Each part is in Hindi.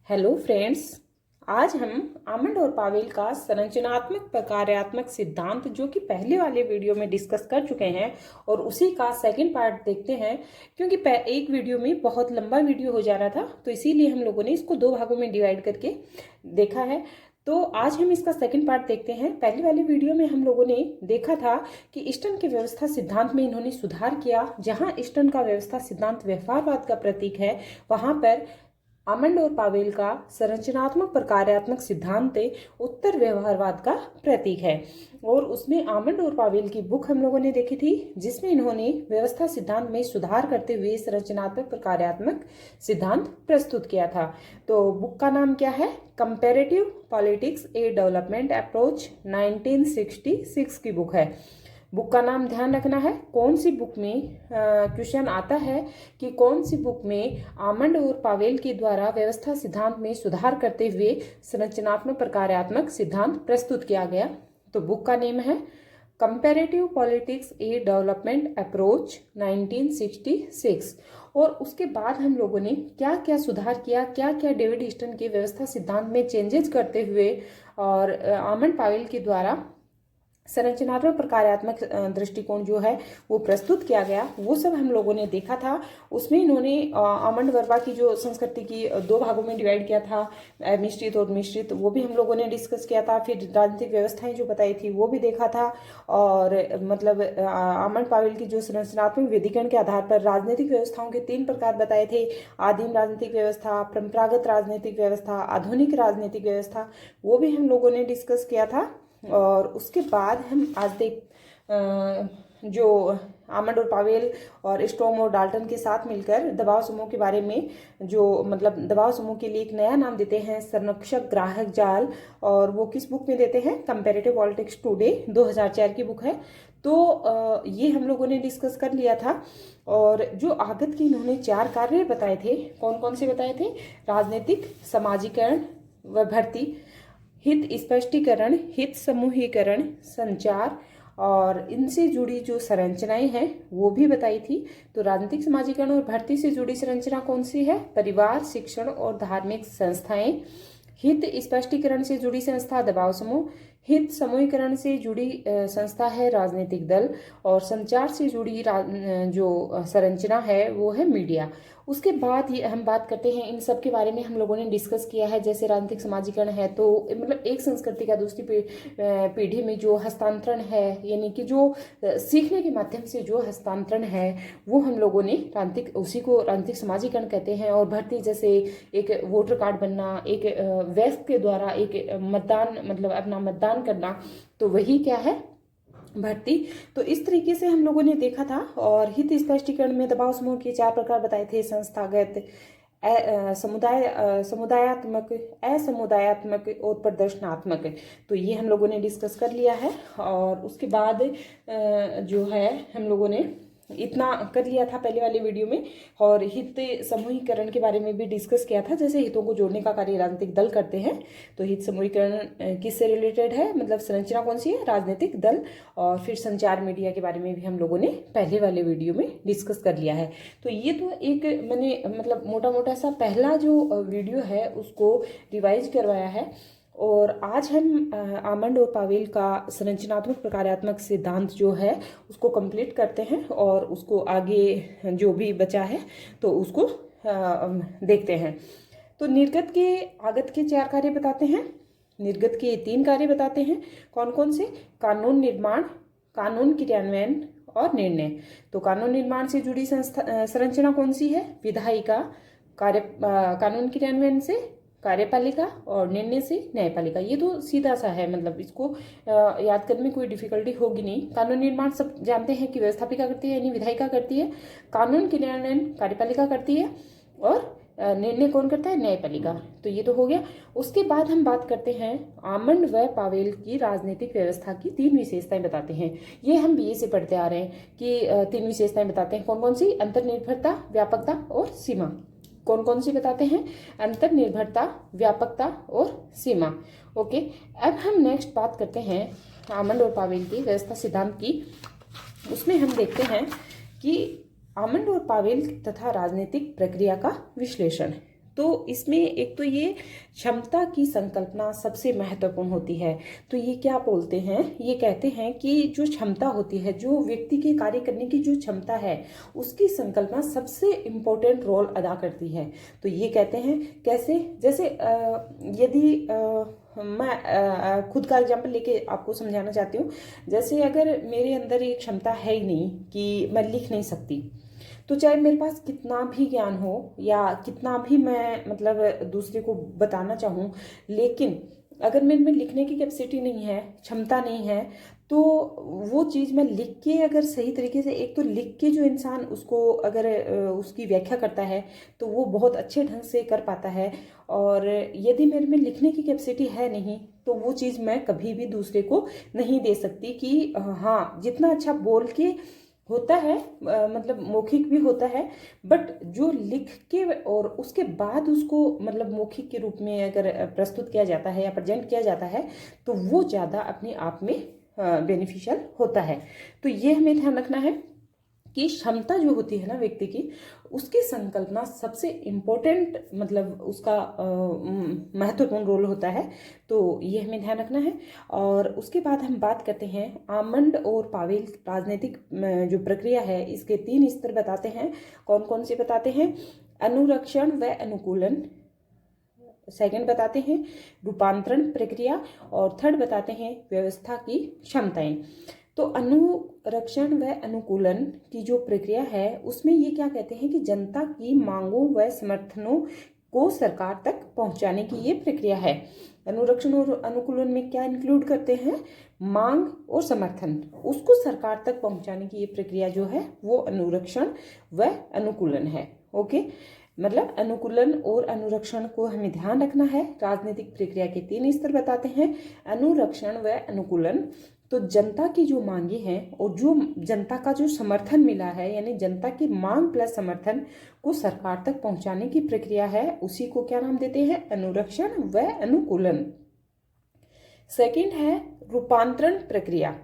Hello friends. आज हम आमंड और पावेल का संरचनात्मक प्रकार्यात्मक सिद्धांत जो कि पहले वाले वीडियो में डिस्कस कर चुके हैं और उसी का सेकंड पार्ट देखते हैं, क्योंकि एक वीडियो में बहुत लंबा वीडियो हो जा रहा था, तो इसीलिए हम लोगों ने इसको दो भागों में डिवाइड करके देखा है। तो आज हम इसका सेकंड पार्ट देखते हैं। पहले वाले वीडियो में हम लोगों ने देखा था कि ईस्टर्न के व्यवस्था सिद्धांत में इन्होंने सुधार किया। जहां ईस्टर्न का व्यवस्था सिद्धांत व्यवहारवाद का प्रतीक है, वहां पर आमंड और पावेल का संरचनात्मक प्रकार्यात्मक सिद्धांत उत्तर व्यवहारवाद का प्रतीक है। और उसमें आमंड और पावेल की बुक हम लोगों ने देखी थी, जिसमें इन्होंने व्यवस्था सिद्धांत में सुधार करते हुए संरचनात्मक प्रकार्यात्मक सिद्धांत प्रस्तुत किया था। तो बुक का नाम क्या है? कंपैरेटिव पॉलिटिक्स ए डेवलपमेंट अप्रोच, 1966 की बुक है। बुक का नाम ध्यान रखना है। कौन सी बुक में क्वेश्चन आता है कि कौन सी बुक में आमंड और पावेल के द्वारा व्यवस्था सिद्धांत में सुधार करते हुए संरचनात्मक प्रकार्यात्मक सिद्धांत प्रस्तुत किया गया। तो बुक का नेम है कंपैरेटिव पॉलिटिक्स ए डेवलपमेंट अप्रोच, 1966। और उसके बाद हम लोगों ने क्या क्या सुधार किया, क्या क्या डेविड ईस्टर्न के व्यवस्था सिद्धांत में चेंजेस करते हुए और आमंड पावेल के द्वारा संरचनात्मक प्रकार्यात्मक दृष्टिकोण जो है वो प्रस्तुत किया गया, वो सब हम लोगों ने देखा था। उसमें इन्होंने आमंड वर्मा की जो संस्कृति की दो भागों में डिवाइड किया था, मिश्रित और मिश्रित, वो भी हम लोगों ने डिस्कस किया था। फिर राजनीतिक व्यवस्थाएं जो बताई थी वो भी देखा था। और मतलब आमंड पावेल की जो संरचनात्मक विधिकरण के आधार पर राजनीतिक व्यवस्थाओं के 3 प्रकार बताए थे: आदिम राजनीतिक व्यवस्था, परंपरागत राजनीतिक व्यवस्था, आधुनिक राजनीतिक व्यवस्था, वो भी हम लोगों ने डिस्कस किया था। और उसके बाद हम आज जो आमंड और पावेल और स्टोम और डाल्टन के साथ मिलकर दबाव समूह के बारे में, जो मतलब दबाव समूह के लिए एक नया नाम देते हैं, संरक्षक ग्राहक जाल, और वो किस बुक में देते हैं? कंपैरेटिव पॉलिटिक्स टुडे, 2004 की बुक है। तो ये हम लोगों ने डिस्कस कर लिया था। और जो आगत की इन्होंने 4 कार्य बताए थे, कौन कौन से बताए थे? राजनीतिक समाजीकरण व भर्ती, हित स्पष्टीकरण, हित समूहीकरण, संचार, और इनसे जुड़ी जो संरचनाएं हैं वो भी बताई थी। तो राजनीतिक समाजीकरण और भर्ती से जुड़ी संरचना कौन सी है? परिवार, शिक्षण और धार्मिक संस्थाएं। हित स्पष्टीकरण से जुड़ी संस्था दबाव समूह, हित समूहीकरण से जुड़ी संस्था है राजनीतिक दल, और संचार से जुड़ी जो संरचना है वो है मीडिया। उसके बाद ये हम बात करते हैं, इन सब के बारे में हम लोगों ने डिस्कस किया है। जैसे राजनीतिक समाजीकरण है तो मतलब एक संस्कृति का दूसरी पीढ़ी में जो हस्तांतरण है, यानी कि जो सीखने के माध्यम से जो हस्तांतरण है, वो हम लोगों ने उसी को राजनीतिक समाजीकरण कहते हैं। और भर्ती, जैसे एक वोटर कार्ड बनना, एक व्यक्ति के द्वारा एक मतदान, मतलब अपना मतदान करना, तो वही क्या है? भर्ती। तो इस तरीके से हम लोगों ने देखा था। और हित स्पष्टीकरण में दबाव समूह के 4 प्रकार बताए थे: संस्थागत, समुदायात्मक, असमुदायात्मक और प्रदर्शनात्मक। तो ये हम लोगों ने डिस्कस कर लिया है। और उसके बाद जो है हम लोगों ने इतना कर लिया था पहले वाले वीडियो में। और हित समूहीकरण के बारे में भी डिस्कस किया था। जैसे हितों को जोड़ने का कार्य राजनीतिक दल करते हैं, तो हित समूहीकरण किससे रिलेटेड है, मतलब संरचना कौन सी है? राजनीतिक दल। और फिर संचार, मीडिया के बारे में भी हम लोगों ने पहले वाले वीडियो में डिस्कस कर लिया है। तो ये तो एक मैंने मतलब मोटा मोटा सा पहला जो वीडियो है उसको रिवाइज करवाया है। और आज हम आमंड और पावेल का संरचनात्मक प्रकार्यात्मक सिद्धांत जो है उसको कंप्लीट करते हैं, और उसको आगे जो भी बचा है तो उसको देखते हैं। तो निर्गत के आगत के 4 कार्य बताते हैं, निर्गत के 3 कार्य बताते हैं। कौन कौन से? कानून निर्माण, कानून क्रियान्वयन और निर्णय। तो कानून निर्माण से जुड़ी संरचना कौन सी है? विधायिका, कानून क्रियान्वयन से कार्यपालिका, और निर्णय से न्यायपालिका। ये तो सीधा सा है, मतलब इसको याद करने में कोई डिफिकल्टी होगी नहीं। कानून निर्माण सब जानते हैं कि व्यवस्थापिका करती है, यानी विधायिका करती है। कानून क्रियान्वयन कार्यपालिका करती है, और निर्णय कौन करता है? न्यायपालिका। तो ये तो हो गया। उसके बाद हम बात करते हैं आमंड व पावेल की राजनीतिक व्यवस्था की 3 विशेषताएं बताते हैं। ये हम बीए से पढ़ते आ रहे हैं कि 3 विशेषताएं बताते हैं। कौन कौन सी? अंतर्निर्भरता, व्यापकता और सीमा। कौन कौन सी बताते हैं? अंतर्निर्भरता, व्यापकता और सीमा। ओके, अब हम नेक्स्ट बात करते हैं आमंड और पावेल की व्यवस्था सिद्धांत की। उसमें हम देखते हैं कि आमंड और पावेल तथा राजनीतिक प्रक्रिया का विश्लेषण। तो इसमें एक तो ये क्षमता की संकल्पना सबसे महत्वपूर्ण होती है। तो ये क्या बोलते हैं, ये कहते हैं कि जो क्षमता होती है, जो व्यक्ति के कार्य करने की जो क्षमता है, उसकी संकल्पना सबसे इम्पोर्टेंट रोल अदा करती है। तो ये कहते हैं कैसे, जैसे यदि मैं खुद का एग्जाम्पल लेके आपको समझाना चाहती हूँ। जैसे अगर मेरे अंदर ये क्षमता है ही नहीं कि मैं लिख नहीं सकती, तो चाहे मेरे पास कितना भी ज्ञान हो या कितना भी मैं मतलब दूसरे को बताना चाहूँ, लेकिन अगर मेरे में लिखने की कैपेसिटी नहीं है, क्षमता नहीं है, तो वो चीज़ मैं लिख के अगर सही तरीके से, एक तो लिख के जो इंसान उसको अगर उसकी व्याख्या करता है तो वो बहुत अच्छे ढंग से कर पाता है। और यदि मेरे में लिखने की कैपेसिटी है नहीं, तो वो चीज़ मैं कभी भी दूसरे को नहीं दे सकती कि हाँ, जितना अच्छा बोल के होता है, मतलब मौखिक भी होता है, बट जो लिख के और उसके बाद उसको मतलब मौखिक के रूप में अगर प्रस्तुत किया जाता है या प्रेजेंट किया जाता है, तो वो ज़्यादा अपने आप में बेनिफिशियल होता है। तो ये हमें ध्यान रखना है कि क्षमता जो होती है ना व्यक्ति की, उसकी संकल्पना सबसे इम्पोर्टेंट, मतलब उसका महत्वपूर्ण रोल होता है। तो ये हमें ध्यान रखना है। और उसके बाद हम बात करते हैं आमंड और पावेल राजनीतिक जो प्रक्रिया है, इसके 3 स्तर बताते हैं। कौन कौन से बताते हैं? अनुरक्षण व अनुकूलन, सेकंड बताते हैं रूपांतरण प्रक्रिया, और थर्ड बताते हैं व्यवस्था की क्षमताएं। तो अनुरक्षण व अनुकूलन की जो प्रक्रिया है, उसमें ये क्या कहते हैं कि जनता की मांगों व समर्थनों को सरकार तक पहुंचाने की ये प्रक्रिया है। अनुरक्षण और अनुकूलन में क्या इंक्लूड करते हैं? मांग और समर्थन, उसको सरकार तक पहुंचाने की ये प्रक्रिया जो है वो अनुरक्षण व अनुकूलन है। ओके, मतलब अनुकूलन और अनुरक्षण को हमें ध्यान रखना है। राजनीतिक प्रक्रिया के 3 स्तर बताते हैं, अनुरक्षण व अनुकूलन। तो जनता की जो मांगे हैं और जो जनता का जो समर्थन मिला है, यानी जनता की मांग प्लस समर्थन को सरकार तक पहुंचाने की प्रक्रिया है, उसी को क्या नाम देते हैं? अनुरक्षण व अनुकूलन। सेकंड है रूपांतरण प्रक्रिया।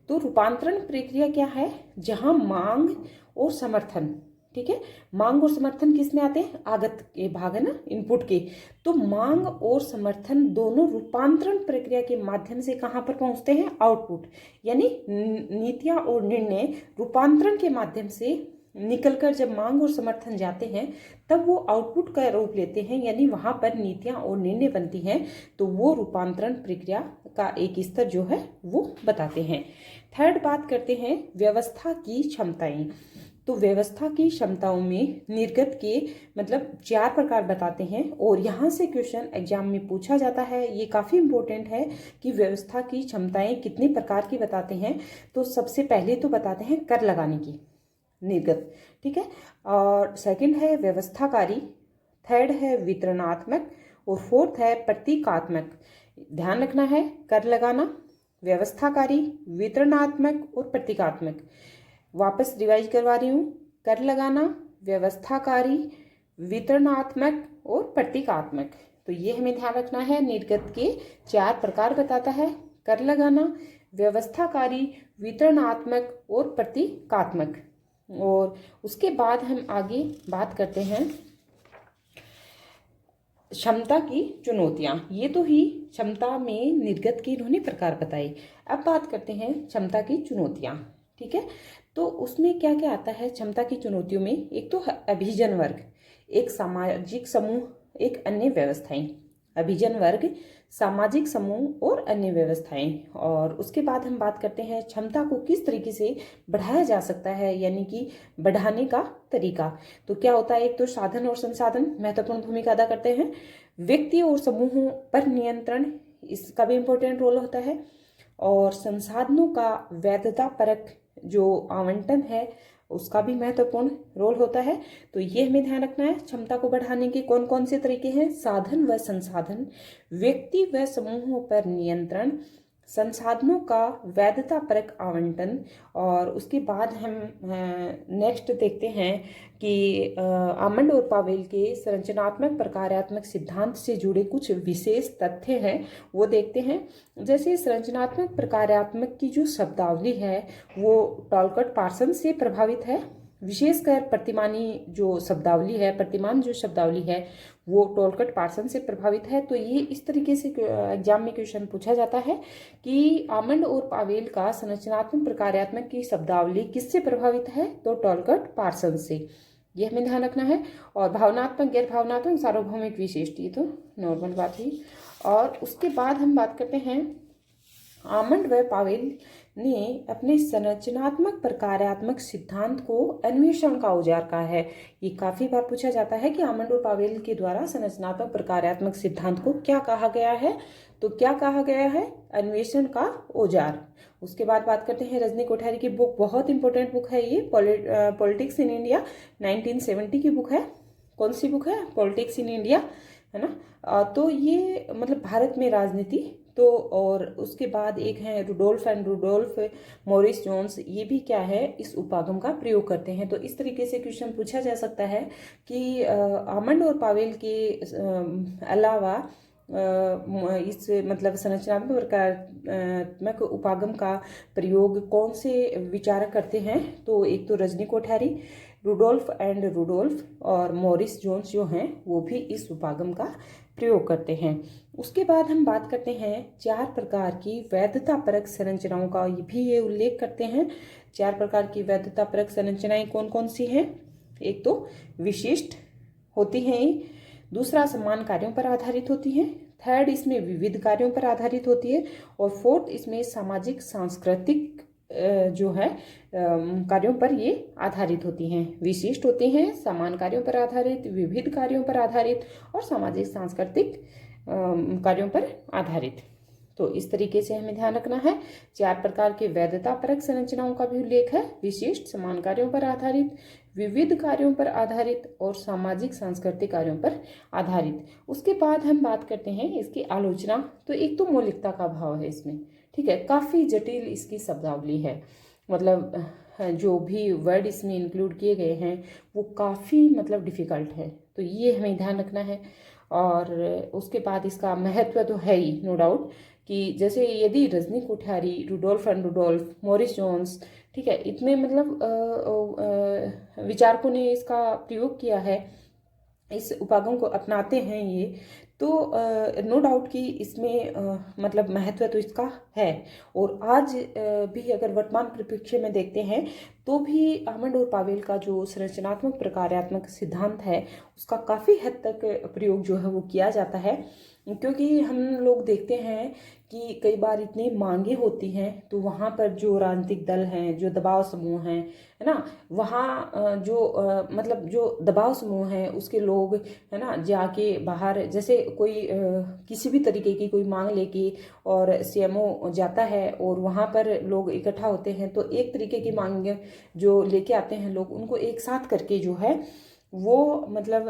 तो रूपांतरण प्रक्रिया क्या है? जहां मांग और समर्थन, ठीक है, मांग और समर्थन किस में आते हैं? आगत के भाग है ना, इनपुट के। तो मांग और समर्थन दोनों रूपांतरण प्रक्रिया के माध्यम से कहां पर पहुंचते हैं? आउटपुट, यानी नीतियां और निर्णय रूपांतरण के माध्यम से निकलकर जब मांग और समर्थन जाते हैं, तब वो आउटपुट का रूप लेते हैं, यानी वहां पर नीतियां और निर्णय बनती हैं। तो वो रूपांतरण प्रक्रिया का एक स्तर जो है वो बताते हैं। थर्ड बात करते हैं व्यवस्था की क्षमताएं। तो व्यवस्था की क्षमताओं में निर्गत के मतलब 4 प्रकार बताते हैं, और यहाँ से क्वेश्चन एग्जाम में पूछा जाता है। ये काफ़ी इंपॉर्टेंट है कि व्यवस्था की क्षमताएं कितने प्रकार की बताते हैं। तो सबसे पहले तो बताते हैं कर लगाने की निर्गत, ठीक है, और सेकंड है व्यवस्थाकारी, थर्ड है वितरणात्मक, और फोर्थ है प्रतीकात्मक। ध्यान रखना है, कर लगाना, व्यवस्थाकारी, वितरणात्मक और प्रतीकात्मक। वापस रिवाइज करवा रही हूँ, कर लगाना, व्यवस्थाकारी, वितरणात्मक और प्रतीकात्मक। तो ये हमें ध्यान रखना है, निर्गत के 4 प्रकार बताता है, कर लगाना, व्यवस्थाकारी, वितरणात्मक और प्रतीकात्मक। और उसके बाद हम आगे बात करते हैं क्षमता की चुनौतियां। ये तो ही क्षमता में निर्गत के इन्होंने प्रकार बताए। अब बात करते हैं क्षमता की चुनौतियां, ठीक है। तो उसमें क्या क्या आता है क्षमता की चुनौतियों में? एक तो अभिजन वर्ग, एक सामाजिक समूह, एक अन्य व्यवस्थाएं। अभिजन वर्ग, सामाजिक समूह और अन्य व्यवस्थाएं। और उसके बाद हम बात करते हैं क्षमता को किस तरीके से बढ़ाया जा सकता है, यानी कि बढ़ाने का तरीका। तो क्या होता है? एक तो साधन और संसाधन महत्वपूर्ण भूमिका अदा करते हैं। व्यक्ति और समूहों पर नियंत्रण, इसका भी इम्पोर्टेंट रोल होता है। और संसाधनों का वैधता परक जो आवंटन है, उसका भी महत्वपूर्ण रोल होता है। तो ये हमें ध्यान रखना है। क्षमता को बढ़ाने के कौन कौन से तरीके हैं? साधन व संसाधन, व्यक्ति व समूहों पर नियंत्रण, संसाधनों का वैधता परक आवंटन। और उसके बाद हम नेक्स्ट देखते हैं कि आमंड और पावेल के संरचनात्मक प्रकार्यात्मक सिद्धांत से जुड़े कुछ विशेष तथ्य हैं, वो देखते हैं। जैसे संरचनात्मक प्रकार्यात्मक की जो शब्दावली है वो टॉलकट पार्सन से प्रभावित है, विशेषकर प्रतिमानी जो शब्दावली है, प्रतिमान जो शब्दावली है वो टोलकट पार्सन से प्रभावित है। तो ये इस तरीके से एग्जाम में क्वेश्चन पूछा जाता है कि आमंड और पावेल का संरचनात्मक प्रकार्यात्मक की शब्दावली किससे प्रभावित है, तो टोलकट पार्सन से, ये हमें ध्यान रखना है। और भावनात्मक, गैर भावनात्मक, सार्वभौमिक, विशिष्ट, ये तो नॉर्मल बात हुई। और उसके बाद हम बात करते हैं आमंड व पावेल ने अपने संरचनात्मक प्रकार्यात्मक सिद्धांत को अन्वेषण का औजार कहा है। ये काफी बार पूछा जाता है कि आमंड और पावेल के द्वारा संरचनात्मक प्रकार्यात्मक सिद्धांत को क्या कहा गया है, तो क्या कहा गया है, अन्वेषण का औजार। उसके बाद बात करते हैं रजनी कोठारी की बुक, बहुत इंपॉर्टेंट बुक है ये, पॉलिटिक्स इन इंडिया, 1970 की बुक है। कौन सी बुक है, पॉलिटिक्स इन इंडिया, है ना। तो ये मतलब भारत में राजनीति, तो और उसके बाद एक है रुडोल्फ मॉरिस जोन्स, ये भी क्या है, इस उपागम का प्रयोग करते हैं। तो इस तरीके से क्वेश्चन पूछा जा सकता है कि आमंड और पावेल के अलावा इस मतलब संरचनात्मक प्रकारात्मक उपागम का प्रयोग कौन से विचारक करते हैं, तो एक तो रजनी कोठारी, रुडोल्फ और मॉरिस जोन्स जो हैं वो भी इस उपागम का प्रयोग करते हैं। उसके बाद हम बात करते हैं 4 प्रकार की वैधतापरक संरचनाओं का, भी ये उल्लेख करते हैं। 4 प्रकार की वैधतापरक संरचनाएं कौन कौन सी हैं, एक तो विशिष्ट होती हैं, दूसरा समान कार्यों पर आधारित होती है, थर्ड इसमें विविध कार्यों पर आधारित होती है, और फोर्थ इसमें सामाजिक सांस्कृतिक जो है कार्यों पर ये आधारित होती हैं। विशिष्ट होते हैं, समान कार्यों पर आधारित, विविध कार्यों पर आधारित और सामाजिक सांस्कृतिक कार्यों पर आधारित। तो इस तरीके से हमें ध्यान रखना है। 4 प्रकार के वैधतापरक संरचनाओं का भी उल्लेख है, विशिष्ट, समान कार्यों पर आधारित, विविध कार्यों पर आधारित और सामाजिक सांस्कृतिक कार्यों पर आधारित। उसके बाद हम बात करते हैं इसकी आलोचना। तो एक तो मौलिकता का भाव है इसमें, ठीक है, काफी जटिल इसकी शब्दावली है, मतलब जो भी वर्ड इसमें इंक्लूड किए गए हैं वो काफ़ी मतलब डिफ़िकल्ट है, तो ये हमें ध्यान रखना है। और उसके बाद इसका महत्व तो है ही, नो डाउट, कि जैसे यदि Rajni Kothari, Rudolph Morris Jones, ठीक है, इतने मतलब विचारकों ने इसका प्रयोग किया है, इस उपागम को अपनाते हैं ये, तो नो डाउट कि इसमें मतलब महत्व तो इसका है। और आज भी अगर वर्तमान परिप्रेक्ष्य में देखते हैं तो भी आमंड और पावेल का जो संरचनात्मक प्रकार्यात्मक सिद्धांत है उसका काफ़ी हद तक प्रयोग जो है वो किया जाता है, क्योंकि हम लोग देखते हैं कि कई बार इतनी मांगे होती हैं तो वहाँ पर जो राजनीतिक दल हैं, जो दबाव समूह हैं, है ना, वहाँ जो मतलब जो दबाव समूह हैं उसके लोग, है ना, जाके बाहर जैसे कोई किसी भी तरीके की कोई मांग लेके और सीएमओ जाता है और वहाँ पर लोग इकट्ठा होते हैं, तो एक तरीके की मांग जो लेके आते हैं लोग, उनको एक साथ करके जो है वो मतलब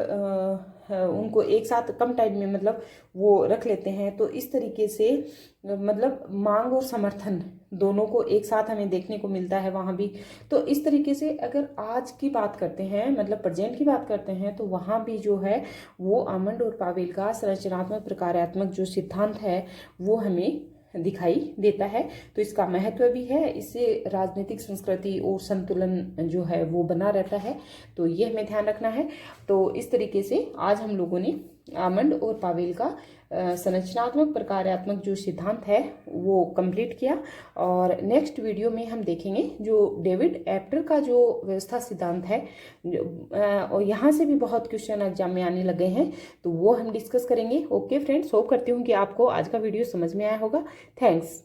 उनको एक साथ कम टाइम में मतलब वो रख लेते हैं। तो इस तरीके से मतलब मांग और समर्थन दोनों को एक साथ हमें देखने को मिलता है वहाँ भी। तो इस तरीके से अगर आज की बात करते हैं, मतलब प्रेजेंट की बात करते हैं, तो वहाँ भी जो है वो आमंड और पावेल का संरचनात्मक प्रकार्यात्मक जो सिद्धांत है वो हमें दिखाई देता है। तो इसका महत्व भी है, इससे राजनीतिक संस्कृति और संतुलन जो है वो बना रहता है, तो ये हमें ध्यान रखना है। तो इस तरीके से आज हम लोगों ने आमंड और पावेल का संरचनात्मक प्रकार्यात्मक जो सिद्धांत है वो कंप्लीट किया। और नेक्स्ट वीडियो में हम देखेंगे जो डेविड एप्टर का जो व्यवस्था सिद्धांत है, और यहाँ से भी बहुत क्वेश्चन एग्जाम में आने लगे हैं, तो वो हम डिस्कस करेंगे। ओके फ्रेंड्स, होप करती हूँ कि आपको आज का वीडियो समझ में आया होगा। थैंक्स।